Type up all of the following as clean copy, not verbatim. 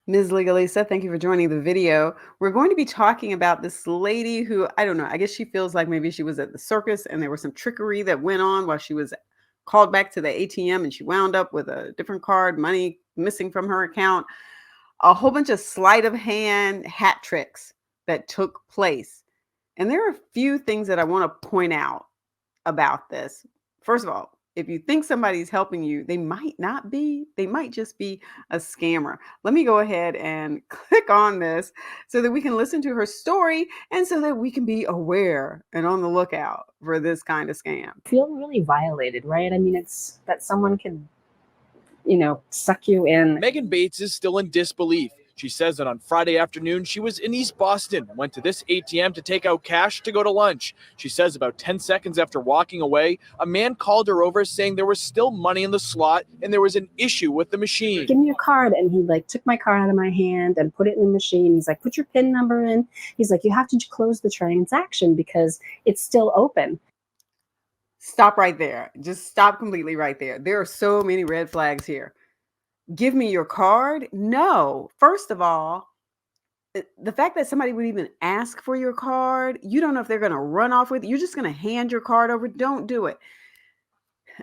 Ms. Legalista, thank you for joining the video. We're going to be talking about this lady who, I don't know, I guess she feels like maybe she was at the circus and there was some trickery that went on while she was called back to the ATM and she wound up with a different card, money missing from her account, a whole bunch of sleight of hand hat tricks that took place. And there are a few things that I want to point out about this. First of all, if you think somebody's helping you, they might not be. They might just be a scammer. Let me go ahead and click on this so that we can listen to her story and so that we can be aware and on the lookout for this kind of scam. Feel really violated, right? I mean, it's that someone can, suck you in. Megan Bates is still in disbelief. She says that on Friday afternoon, she was in East Boston and went to this ATM to take out cash to go to lunch. She says about 10 seconds after walking away, a man called her over saying there was still money in the slot and there was an issue with the machine. Give me your card. And he took my card out of my hand and put it in the machine. He's like, put your PIN number in. He's like, you have to close the transaction because it's still open. Stop right there. Just stop completely right there. There are so many red flags here. Give me your card? No. First of all, the fact that somebody would even ask for your card, you don't know if they're going to run off with it. You're just going to hand your card over. Don't do it.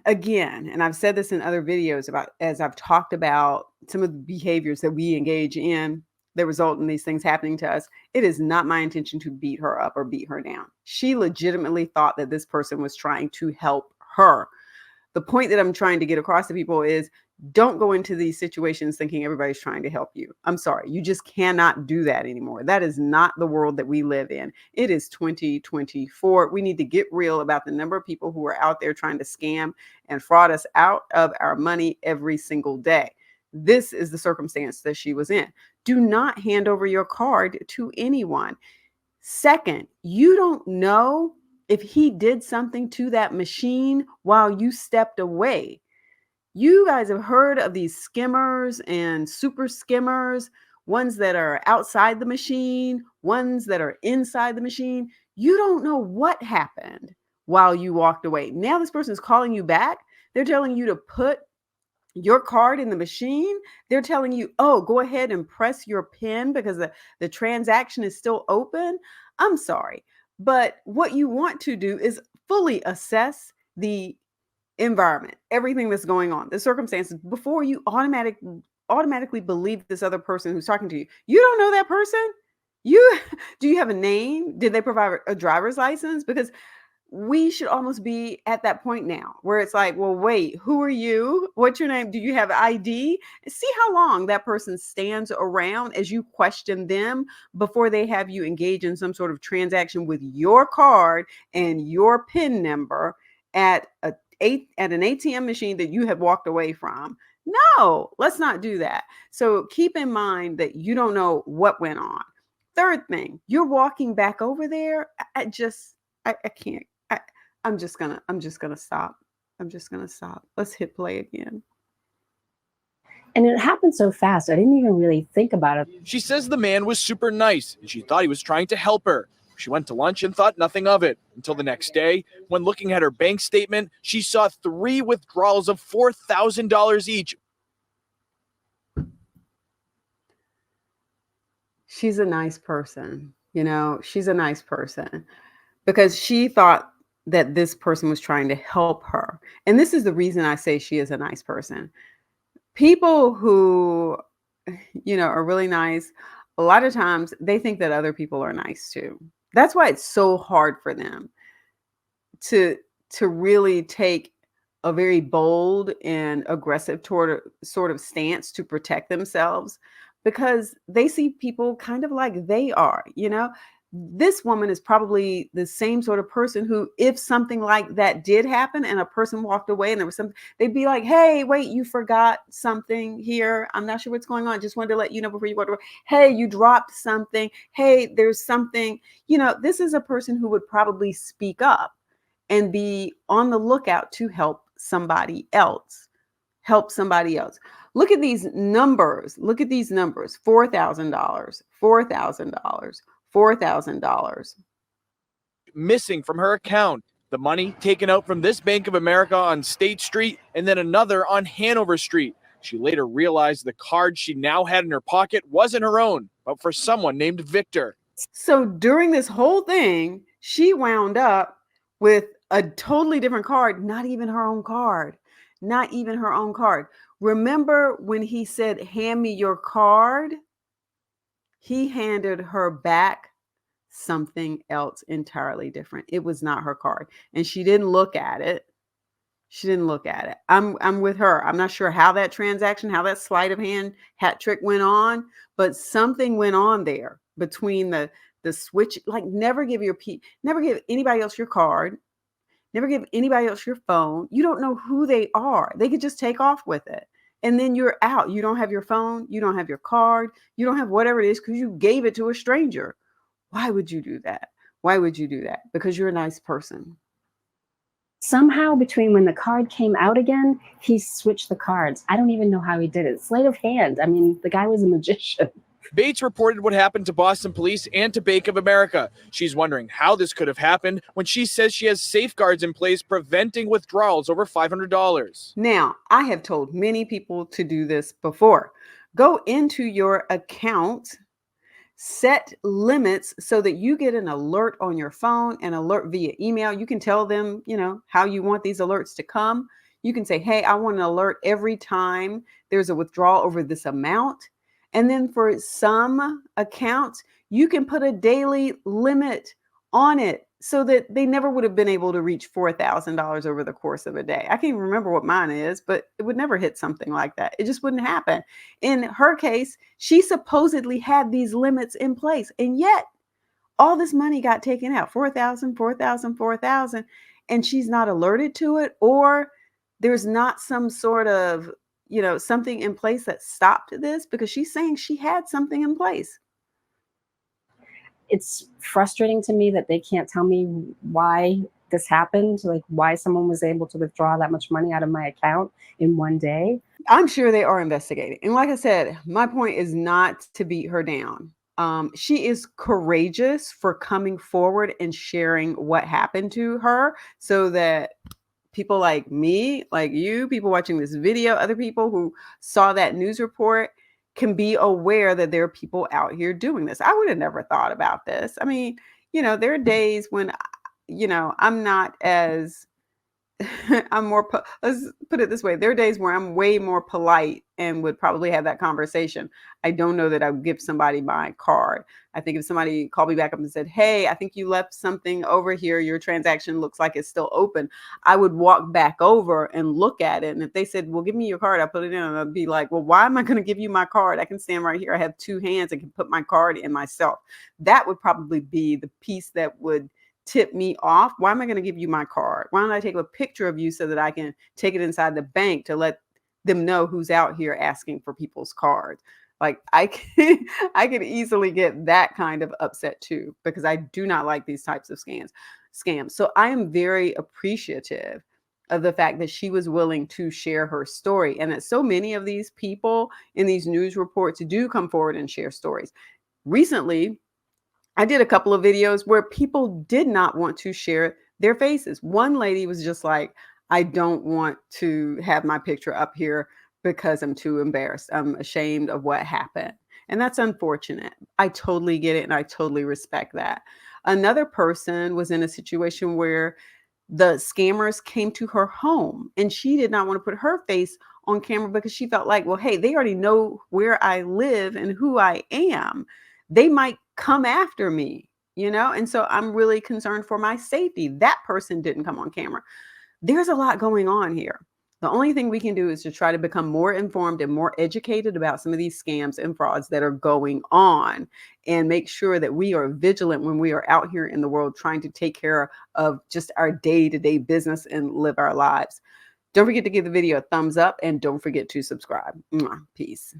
Again, and I've said this in other videos about as I've talked about some of the behaviors that we engage in that result in these things happening to us. It is not my intention to beat her up or beat her down. She legitimately thought that this person was trying to help her. The point that I'm trying to get across to people is don't go into these situations thinking everybody's trying to help you. I'm sorry. You just cannot do that anymore. That is not the world that we live in. It is 2024. We need to get real about the number of people who are out there trying to scam and fraud us out of our money every single day. This is the circumstance that she was in. Do not hand over your card to anyone. Second, you don't know if he did something to that machine while you stepped away. You guys have heard of these skimmers and super skimmers, ones that are outside the machine, ones that are inside the machine. You don't know what happened while you walked away. Now this person is calling you back. They're telling you to put your card in the machine. They're telling you, oh, go ahead and press your PIN because the transaction is still open. I'm sorry. But what you want to do is fully assess the environment, everything that's going on, the circumstances, before you automatically believe this other person who's talking to you. You don't know that person. Do you have a name? Did they provide a driver's license? Because we should almost be at that point now where it's like, well, wait, who are you? What's your name? Do you have ID? See how long that person stands around as you question them before they have you engage in some sort of transaction with your card and your PIN number at an ATM machine that you have walked away from. No, let's not do that. So keep in mind that you don't know what went on. Third thing, you're walking back over there. I can't. I'm just gonna stop. I'm just gonna stop. Let's hit play again. And it happened so fast. I didn't even really think about it. She says the man was super nice and she thought he was trying to help her. She went to lunch and thought nothing of it until the next day when looking at her bank statement, she saw 3 withdrawals of $4,000 each. She's a nice person. She's a nice person because she thought that this person was trying to help her. And this is the reason I say she is a nice person. People who, are really nice, a lot of times they think that other people are nice too. That's why it's so hard for them to really take a very bold and aggressive sort of stance to protect themselves, because they see people kind of like they are. This woman is probably the same sort of person who, if something like that did happen and a person walked away and there was something, they'd be like, hey, wait, you forgot something here. I'm not sure what's going on. Just wanted to let you know before you go to, hey, you dropped something. Hey, there's something. This is a person who would probably speak up and be on the lookout to help somebody else. Look at these numbers. $4,000, $4,000. $4,000 missing from her account. The money taken out from this Bank of America on State Street and then another on Hanover Street. She later realized the card she now had in her pocket wasn't her own, but for someone named Victor. So during this whole thing, she wound up with a totally different card, not even her own card. Not even her own card. Remember when he said, "Hand me your card"? He handed her back something else entirely different. It was not her card, and she didn't look at it. She didn't look at it. I'm with her. I'm not sure how that transaction, how that sleight of hand hat trick went on, but something went on there between the switch. Like, never give anybody else your card. Never give anybody else your phone. You don't know who they are. They could just take off with it. And then you're out. You don't have your phone. You don't have your card. You don't have whatever it is because you gave it to a stranger. Why would you do that? Why would you do that? Because you're a nice person. Somehow between when the card came out again, he switched the cards. I don't even know how he did it. Sleight of hand. I mean, the guy was a magician. Bates reported what happened to Boston police and to Bank of America. She's wondering how this could have happened when she says she has safeguards in place preventing withdrawals over $500. Now, I have told many people to do this before. Go into your account, set limits so that you get an alert on your phone, an alert via email. You can tell them, how you want these alerts to come. You can say, "Hey, I want an alert every time there's a withdrawal over this amount." And then for some accounts, you can put a daily limit on it so that they never would have been able to reach $4,000 over the course of a day. I can't even remember what mine is, but it would never hit something like that. It just wouldn't happen. In her case, she supposedly had these limits in place, and yet all this money got taken out, 4,000, 4,000, 4,000, and she's not alerted to it, or there's not some sort of something in place that stopped this, because she's saying she had something in place. It's frustrating to me that they can't tell me why this happened, like why someone was able to withdraw that much money out of my account in one day. I'm sure they are investigating. And like I said, my point is not to beat her down. She is courageous for coming forward and sharing what happened to her so that people like me, like you, people watching this video, other people who saw that news report can be aware that there are people out here doing this. I would have never thought about this. I mean, there are days when, I'm not as let's put it this way. There are days where I'm way more polite and would probably have that conversation. I don't know that I would give somebody my card. I think if somebody called me back up and said, "Hey, I think you left something over here. Your transaction looks like it's still open," I would walk back over and look at it. And if they said, "Well, give me your card," I put it in, and I'd be like, "Well, why am I going to give you my card? I can stand right here. I have two hands. I can put my card in myself." That would probably be the piece that would tip me off. Why am I going to give you my card? Why don't I take a picture of you so that I can take it inside the bank to let them know who's out here asking for people's cards? Like, I could easily get that kind of upset too, because I do not like these types of scams. So I am very appreciative of the fact that she was willing to share her story, and that so many of these people in these news reports do come forward and share stories. Recently, I did a couple of videos where people did not want to share their faces. One lady was just like, "I don't want to have my picture up here because I'm too embarrassed. I'm ashamed of what happened." And that's unfortunate. I totally get it, and I totally respect that. Another person was in a situation where the scammers came to her home, and she did not want to put her face on camera because she felt like, well, hey, they already know where I live and who I am. They might come after me, and so I'm really concerned for my safety. That person didn't come on camera. There's a lot going on here. The only thing we can do is to try to become more informed and more educated about some of these scams and frauds that are going on, and make sure that we are vigilant when we are out here in the world trying to take care of just our day-to-day business and live our lives. Don't forget to give the video a thumbs up, and don't forget to subscribe. Peace.